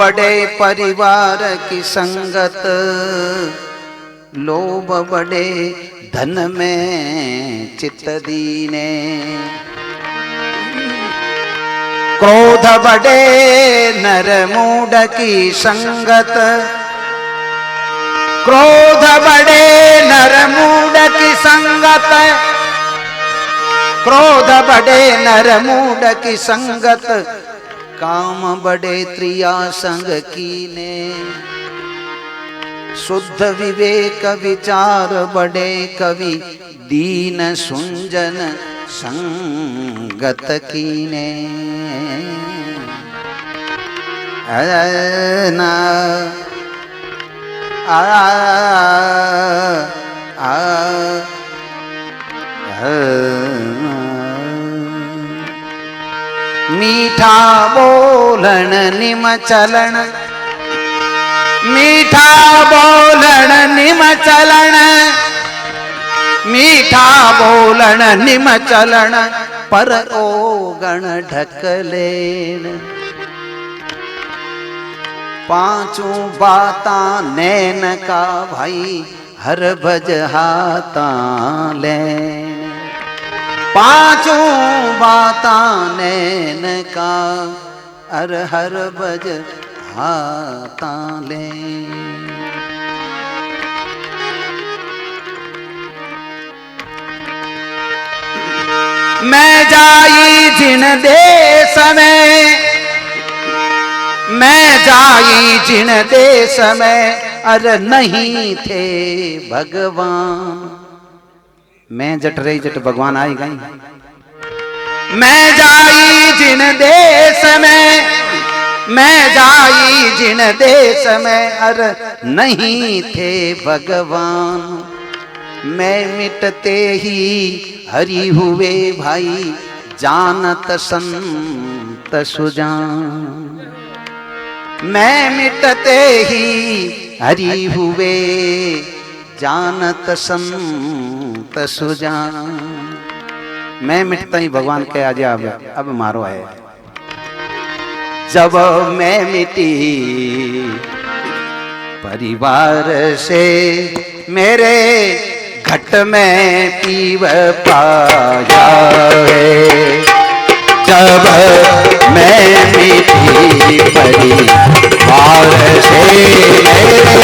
बड़े परिवार की संगत, लोभ बड़े धन में चित्त दीने, क्रोध बड़े नर मूढ़ की संगत, क्रोध बड़े नर मूढ़ की संगत, क्रोध बड़े नर मूढ़ की संगत, काम बड़े त्रिया संग कीने, शुद्ध विवेक विचार बड़े कवि, दीन सुंजन संगत कीने। ना मीठा बोलन निम चलन, मीठा बोलन निम चलन, मीठा बोलन निम चलन, पर ओगण ढकलेन, पांचों बाता नैन का भाई, हर भज हाथा लेन, पांचों बाता नैन का, हर हर भज हाथा लेन। मैं जाई जिन देश में, मैं जाई जिन देश में, अरे नहीं थे भगवान। मैं जट रही जट भगवान आई गई। मैं जाई जिन देश में, मैं जाई जिन देश में, अरे नहीं थे भगवान। मैं मिटते ही हरि हुए भाई, जानत संत सुजान। मैं मिटते ही हरि हुए, जानत संत सुजान। मैं मिटता ही भगवान के आजे अब मारो है। जब मैं मिटी परिवार से, मेरे घट में पीव पाया है। जब मैं मिटी परिवार से, मेरे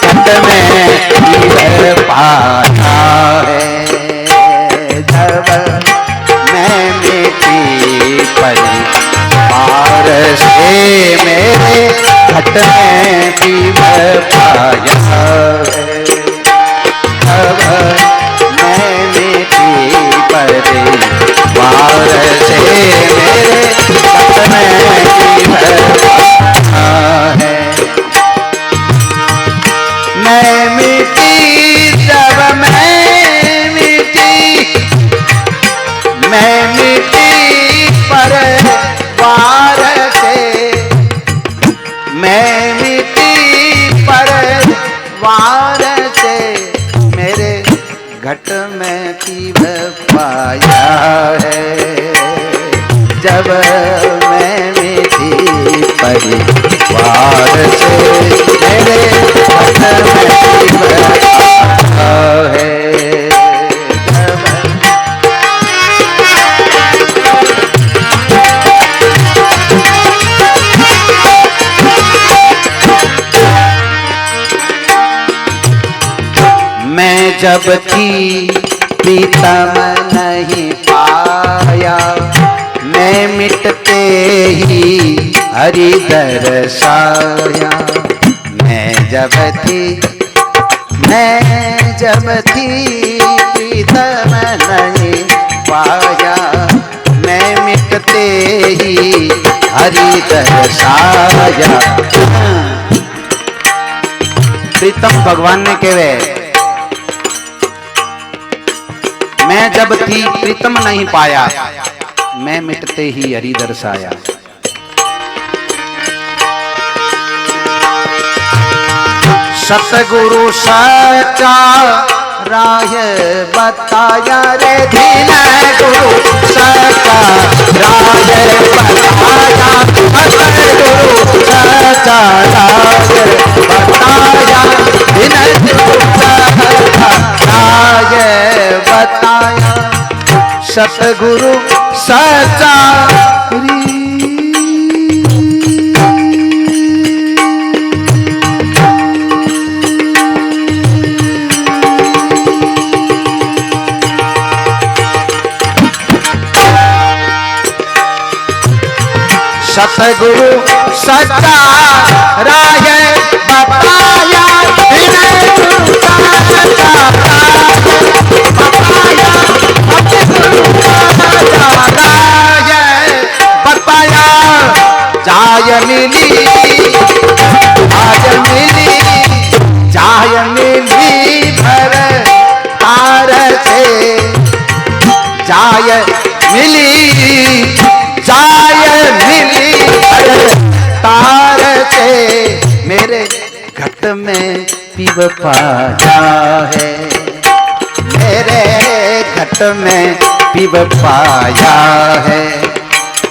घट में पीव पाया है। जब मैं मिटी परिवार से, मेरे घट में पीव पाया है। जब मैं मिटी परिवार से, मेरे घट में पीव पाया है। मैं मिटी जब मैं मिटी, मैं मिटी परिवार से, मैं मिटी परिवार से, मेरे घट में पीव पाया है। जब मैं मिटी परिवार से, मेरे घट में पीव पाया है। मैं जब थी प्रीतम नहीं पाया, मैं मिटते ही हरि दर्शाया। मैं जब थी प्रीतम नहीं पाया, मैं मिटते ही हरि दर्शाया। प्रीतम भगवान ने कहे, मैं जब थी प्रीतम नहीं पाया, मैं मिटते ही हरि दर्शाया। सतगुरु सच्चा राह बताया रे दीन गुरु सच्चा राह बताया गुरु सच्चा राह बताया दीन गुरु सच्चा राह बताया सतगुरु सच्चा सतगुरु सच्चा राह बताया गुरु सच्चा बताया गुरु सच्चा राह बताया जाय मिली भर तार से जाय मिली तार से मेरे घट में पीव पाया है मेरे घट में पीव पाया है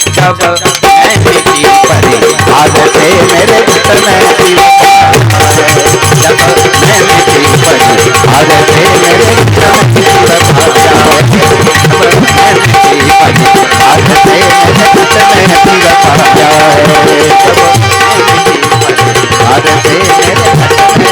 जब मैं मिट्टी परी आज से मेरे घट में पीव पाया है जब मैं मिट्टी परी आज से मेरे घट में पीव पाया है जब मैं मिट्टी परी आज से मेरे घट में पीव पाया है आज से मेरे घट में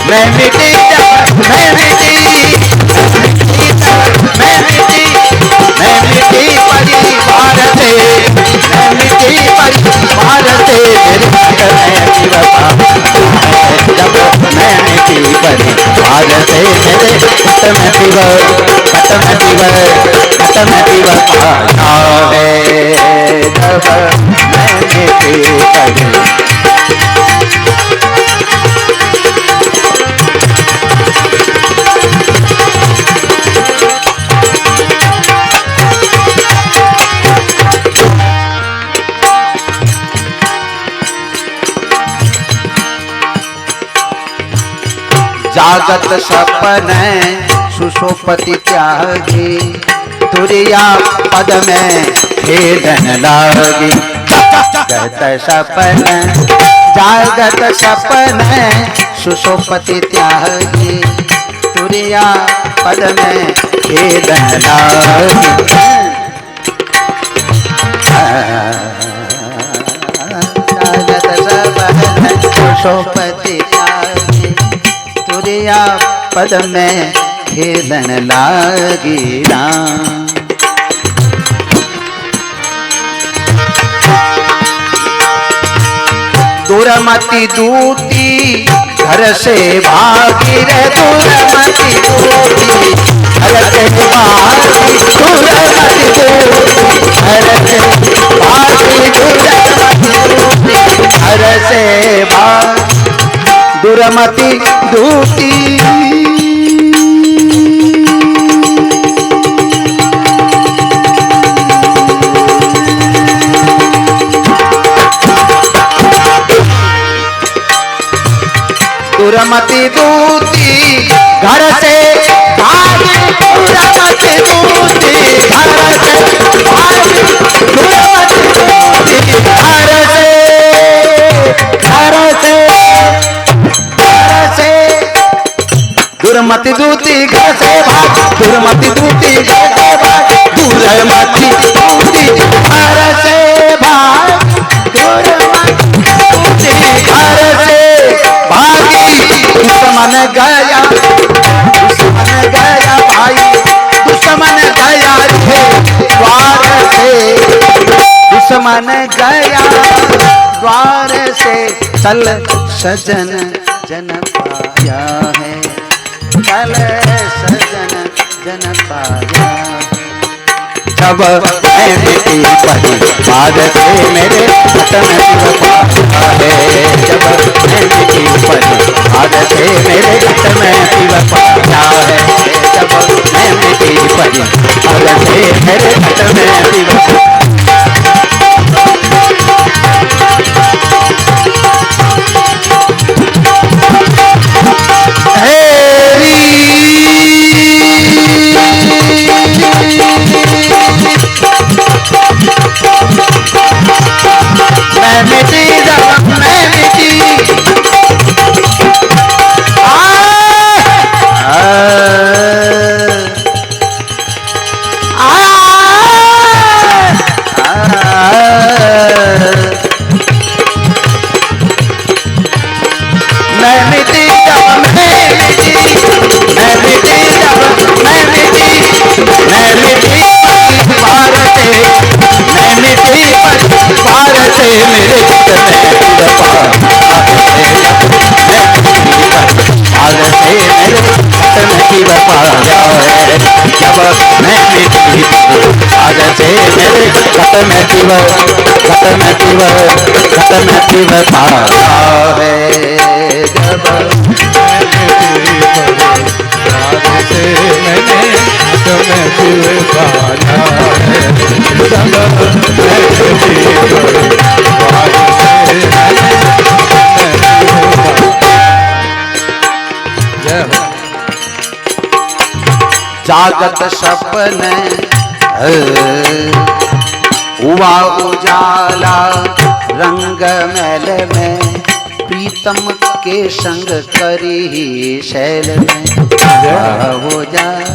मैं मिट्टी जब मैं मिट्टी मैं मिट्टी मैं मिट्टी परिवार से मैं मिट्टी परिवार से मेरे घट में पीव जब मैं मिट्टी परिवार से मेरे घट में पीव पाया है जब मैं मिट्टी जागत सपन सुषोपति त्यागी तुरिया पद में खेदन लागी जागत सपन सुषोपति त्यागी तुरिया पद में खेदन लागी जागत सपन सुषोपति त्यागी तुरिया पद में खेलन लागी राम दूरमति दूती घर से भागी रे दूरमति दूती घर से भागी दूरमति दूती घर से भागी दूरमति दूती घर से भागी दूरमति दूती दूरमति दूती घर से भागी दूरमति दूती घर से भागी दूरमति दूती घर से दूरमति दूती घर से भाग दूरमति दूती घर से भाग दूरमति दूती घर से भाग दूरमति दूती घर से भागी दुश्मन गया भाई दुश्मन गया थे द्वार से मन गया द्वार से चल सजन जन पाया है, चल सजन जन पाया। जब मैं मिट्टी पड़ी बाद से मेरे घट में शिव पाया है, जब मैं मिट्टी पड़ी बाद से मेरे घट में शिव पाया है, जब मैं मिट्टी पड़ी बाद से मेरे घट में शिव। जागत सपन हुआ उजाला रंग मैल में, प्रीतम के संग करी शैल में हो जाए।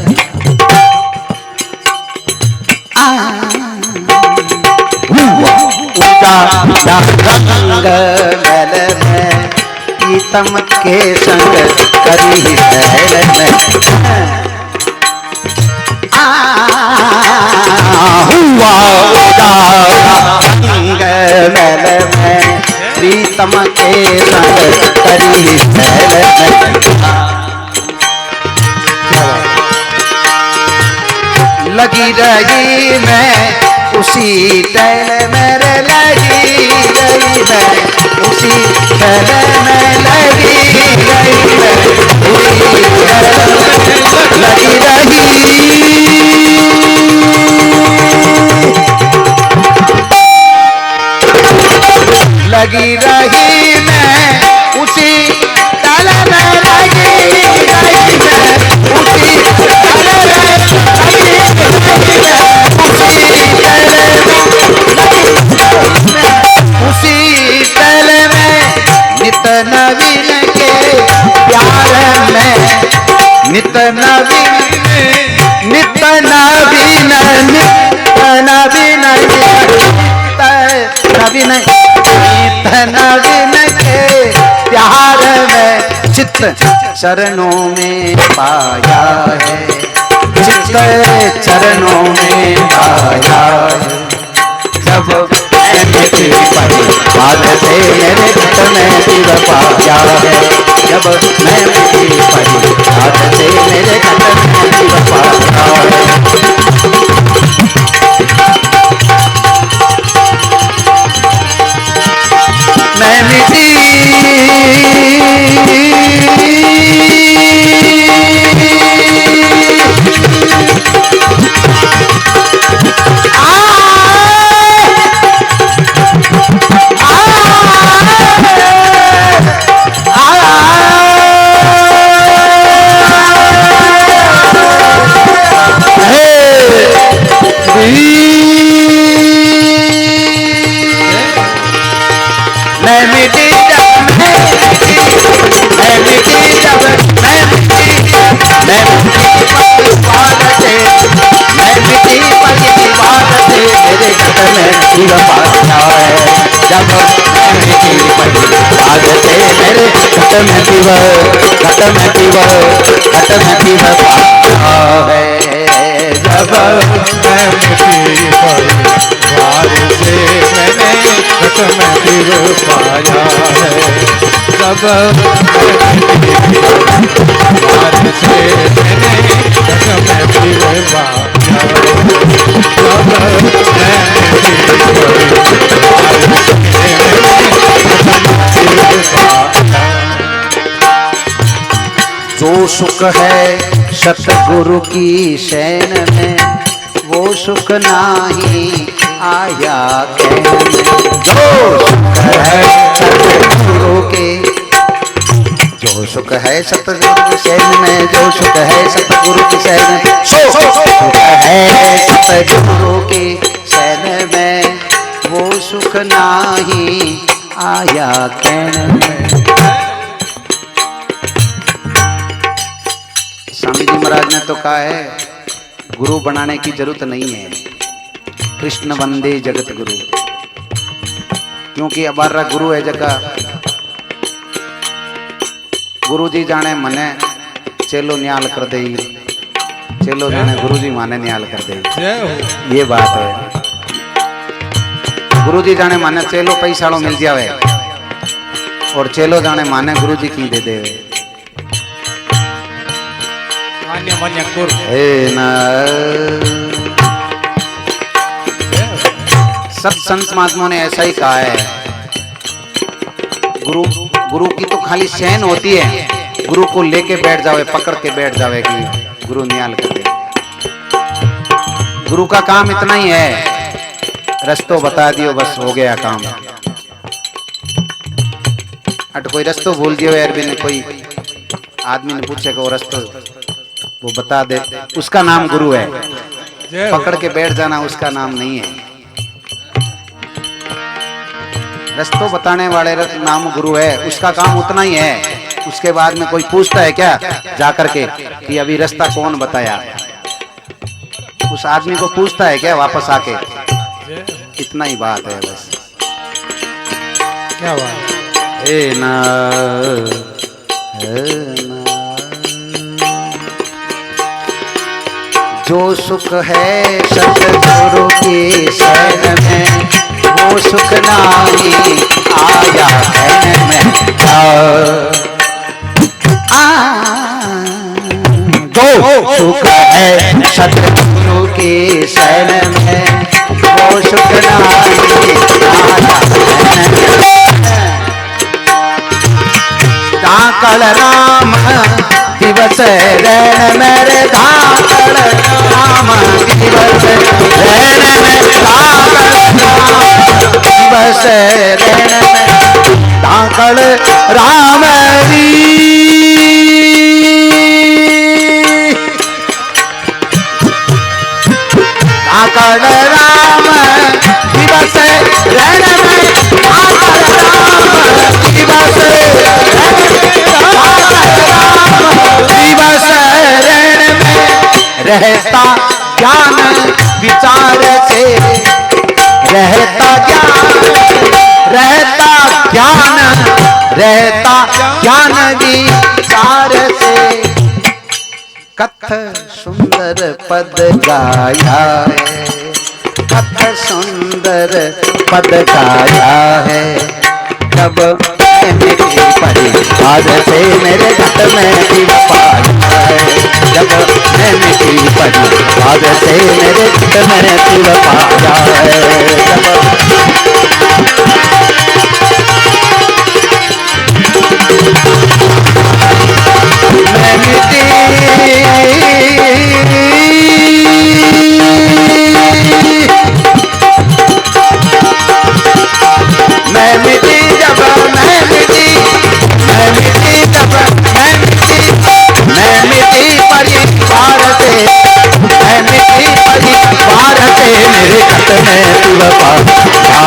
उजाला रंग मैल में, प्रीतम के संग करी शैल में, हुआ रंग मैल में, प्रीतम के संग करी शैल में। लगी रही मैं उसी टैल में, लगी रही मैं उसी टैल में, लगी रही मैं लगी रही लगी रही मैं उसी टैल में, लगी रही मैं उसी टैल में, उसी टैल में नित नवीन के प्यार में, नित नवीन नित नवीन नित नवीन नवीन नित नवीन के प्यार में चित्त चरणों में पाया है, चित्त चरणों में पाया है। जब मैं मिट्टी पड़ी बाद से मेरे घट में शिव पाया है, जब मैं मिट्टी पड़ी बाद से मेरे घट में शिव पाया है। मैं मिट्टी शिव पाया है, जब मैं मिट्टी पड़ी बाद से मेरे घट में शिव घट में शिव घट में शिव पाया है, जब मैं मिट्टी पड़ी बाद से शिव पाया है। जब बार से मैंने घट में शिव पाया, जो सुख है सतगुरु की शैन में, वो सुख नाही आया कहन में। जो सुख है सतगुरु के, जो सुख है सतगुरु की शैन में, जो सुख है सतगुरु की शैन में, सो सुख है सतगुरु की शैन में, वो सुख नाही आया कहन में। स्वामी जी महाराज ने तो कहा है गुरु बनाने की जरूरत नहीं है, कृष्ण वंदे जगत गुरु। क्योंकि अबारा गुरु है जगह गुरु जी जाने मने चेलो न्याल कर दे, चेलो जाने गुरु जी माने न्याल कर दे। ये बात है, गुरु जी जाने माने चेलो पैसा मिल जावे, और चेलो जाने माने गुरु जी की दे देवे। सब संत महात्माओं ने ऐसा ही कहा है, गुरु की तो खाली शैन होती है, गुरु को लेके बैठ जावे, पकड़ के बैठ जावे कि गुरु न्याल कर दे। गुरु का काम इतना ही है, रस्तो बता दियो बस हो गया काम। अट कोई रस्तो भूल दियो यार, भी कोई आदमी ने पूछे कि वो रस्तो वो बता दे, उसका नाम गुरु है। पकड़ के बैठ जाना उसका नाम नहीं है। रस्तों बताने वाले नाम गुरु है, उसका काम उतना ही है। उसके बाद में कोई पूछता है क्या जाकर के कि अभी रास्ता कौन बताया, उस आदमी को पूछता है क्या वापस आके? इतना ही बात है बस। क्या बात ए ना जो सुख है सतगुरु की शरण में, वो सुख नाही आया कहन में। जो सुख है सतगुरु की शरण में, वो सुख नाही आया कहन में। धाकड़ राम दिवस रैन मेरे, धाकड़ राम दिवस रैन में, धाकड़ दिवस रैन में, धाकड़ राम री धाकड़ राम दिवस रैन में, धाकड़ राम दिवस दिवस रण में रहता ज्ञान विचार से, रहता ज्ञान, रहता ज्ञान, रहता ज्ञान विचार से। कथ सुंदर पद गाया है, कथ सुंदर पद गाया है। जब मेरी परिवार से मेरे घट में शिव पाया है, जब मैं मेरी परिवार से मेरे घट में शिव पाया है। मैं मिटी जब मैं मिटी, मैं मिटी जब मैं मिटी, मैं मिटी परिवार से, मैं मिटी परिवार से मेरे घट में शिव पाया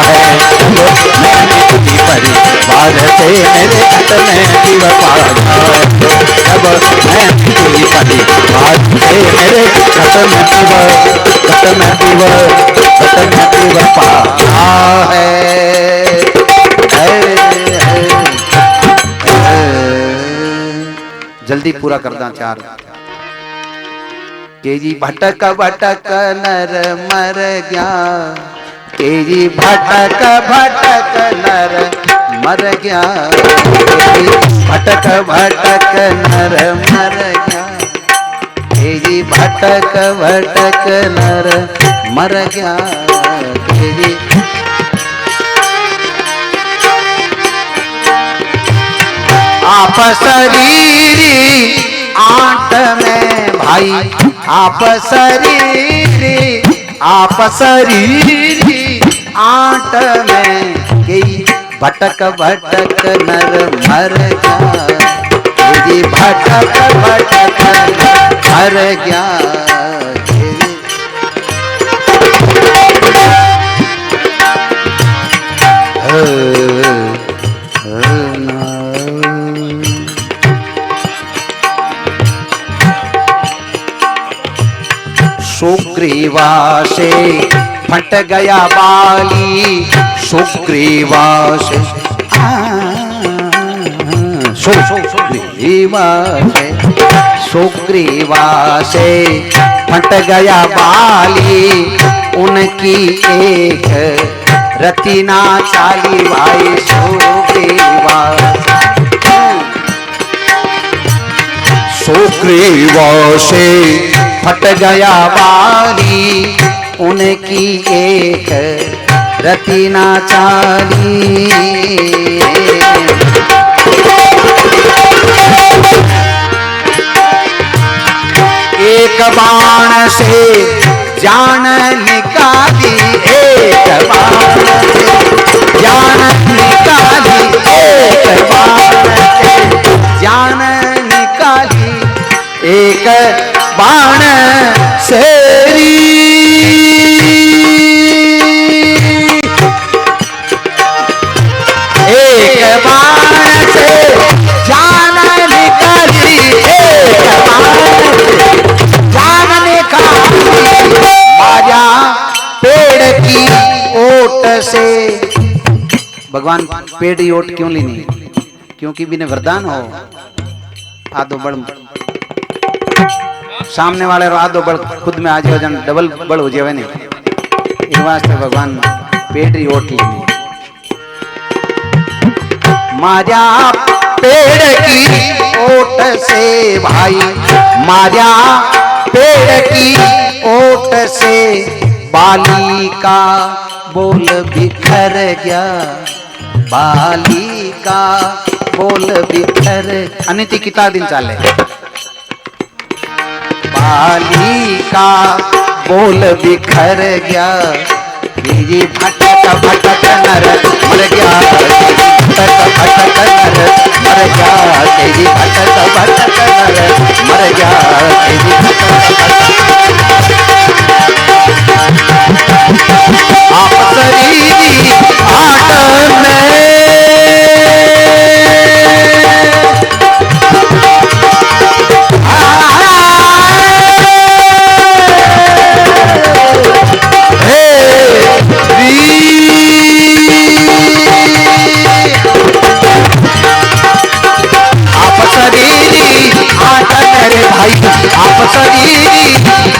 है। मैं मिटी परिवार से मेरे घट में शिव पाया है। जब मैं मिटी परिवार से मेरे घट में शिव, घट में शिव, घट में शिव पाया है। जल्दी पूरा करदा चार के जी। भटक भटक नर मर गया, तेरी भटक भटक नर मर गया, तेरी भटक भटक नर मर गया, तेरी भटक भटक नर मर गया, तेरी आप शरीरी आंट में भाई, आप शरीरी आंट में गई भटक भटक नर मर गया, तेरी भटक भटक नर मर गया, तेरी सुग्रीवा से फट गया बाली, सुग्रीवा से सुग्रीवा से फट गया बाली, उनकी एक रतिना चाली भाई सुग्रीवा, सुग्रीवा से फट गया बाली, उनकी एक रतिना चाली, एक बाण से जान निकाली, एक बाण से जान निकाली, एक बाण से जान निकाली, एक बाण सेरी, एक बाण से जान निकाली, एक बाण से जान निकाली, बाजा पेड़ की ओट से। भगवान पेड़ की ओट क्यों लेनी? क्योंकि बिना वरदान हो आदो बड़ सामने वाले आदो बड़ खुद में आज हो जान डबल बड़ हो जावे नहीं, इस वास्ते भगवान पेड़ की ओट लेनी। माजा पेड़ की ओट से भाई, माजा पेड़ की ओट से बाली का बोल बिखर गया, बाली का बोल बिखर, अनिति कितना दिन चाले, बाली का बोल बिखर गया, तेरी भटक भटक नर मर गया, तेरी भटक भटक नर मर गया, तेरी भटक भटक नर मर गया, तेरी आप शरीरी आट में आप शरीरी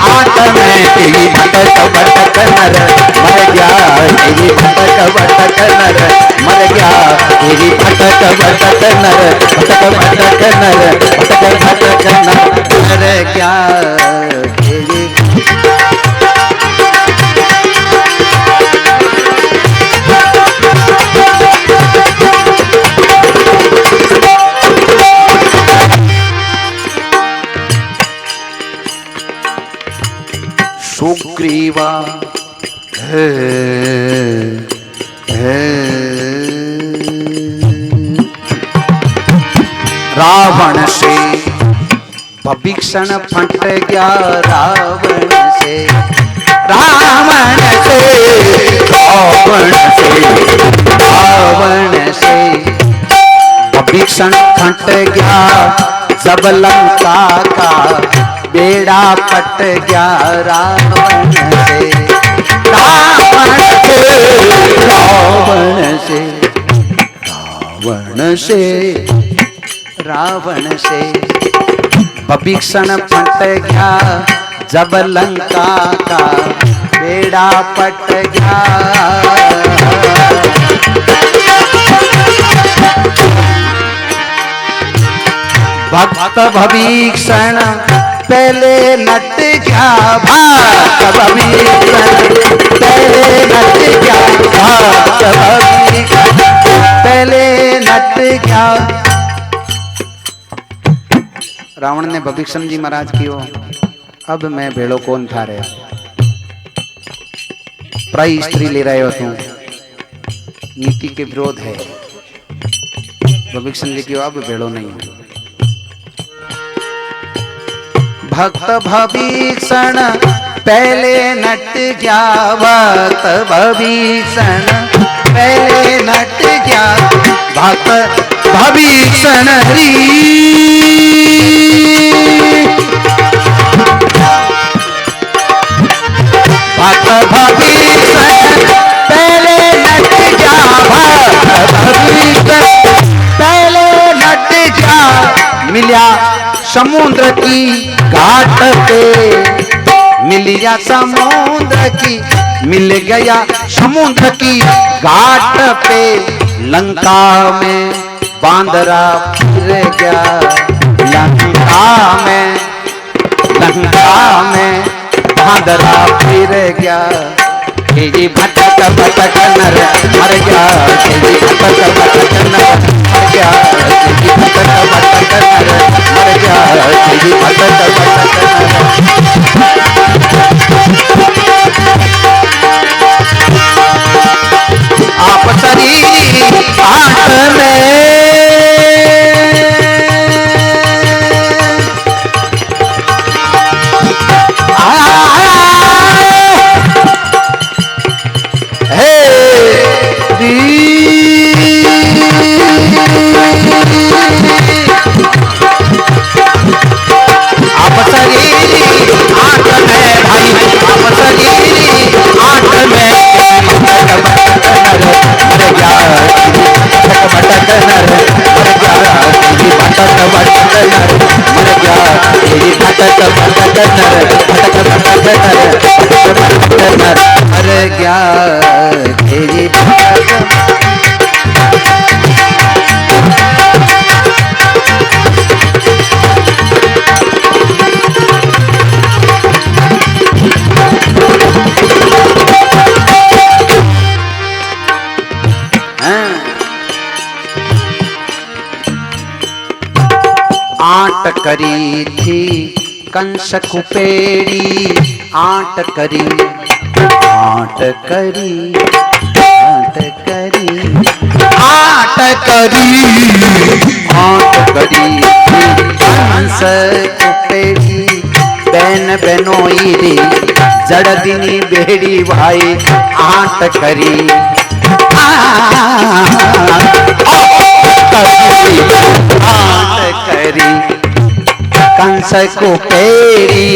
आट में तेरी भटक भटक नर मर गया, तेरी भटक भटक नर मर गया, तेरी भटक भटक नर भटक भटक नर भटक भटक नर मर गया, तेरी सुग्रीवा रावण से भविक्षण फट गया, रावण से रावण से रावण से रावण से भविक्षण फट गया, सब लंका का बेड़ा पट गया, रावण से रावण से रावण से रावण से रावण से भविक्षण फट गया, जब लंका का बेड़ा पट गया। भक्त भविक्षण पहले नट गया, भक्त भविक्षण पहले नट गया, भक्त भविक्षण पहले नट गया। रावण ने भविक्षण जी महाराज की हो, अब मैं भेड़ो कौन था रहे, प्राय स्त्री ले रहे हो तुम, नीति के विरोध है। भविक्षण जी की हो, अब भेड़ो नहीं। भक्त भविक्षण पहले नट गया, भक्त भविक्षण पहले नट गया, भक्त भविक्षण री भक्त भविक्षण पहले नट गया, भक्त भविक्षण पहले नट गया। मिलिया समुद्र की घाट पे, मिलिया समुद्र की, मिल गया समुद्र की घाट पे, लंका में बांदरा फिर गया, लंका में बांदरा फिर गया। जी भटक भटक नर मर गया, जी भटक भटक नर मर गया, जी भटक भटक नर मर गया, जी भटक भटक नर। आप शरीर आठ में आट करी थी कंस कुपेड़ी, आट करी आट करी आट करी आट करी आट करी कंस कुपेड़ी, बैन बेनोई रे जड़ दिनी बेड़ी भाई, आट करी आट करी कंस कुपेड़ी,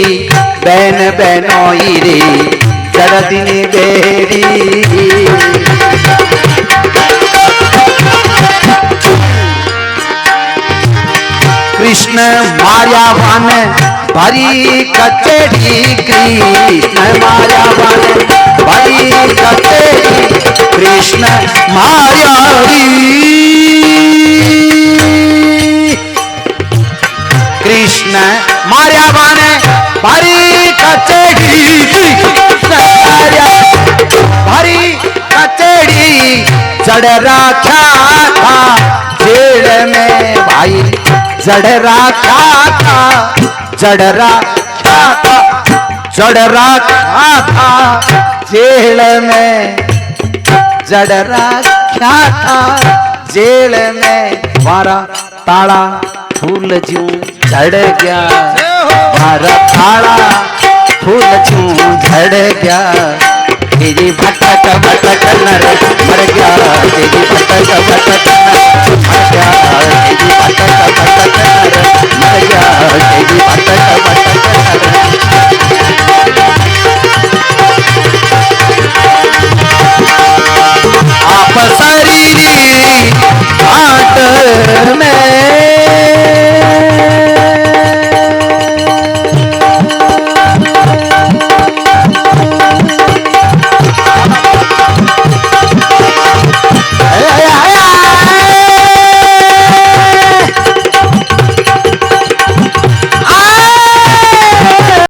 बैन बेनोई रे जड़ दिनी बेड़ी। कृष्ण माया वन भरी कचेड़ी, कृष्ण माया वन भरी कचेड़ी, कृष्ण माया कृष्ण माया वन भरी कचेड़ी, भरी कचेड़ी, जड़ रखा था जेल में भाई, जड़ रखा था, जड़ रखा था, जड़ रखा था जेल में, जड़ रखा था जेल में। वारा ताला फूल जूं झड़ गया, वारा ताला फूल जूं झड़ गया। तेरी भटक भटक नर मर गया, तेरी भटक भटक नर मर गया, तेरी भटक भटक नर मर गया, तेरी भटक भटक नर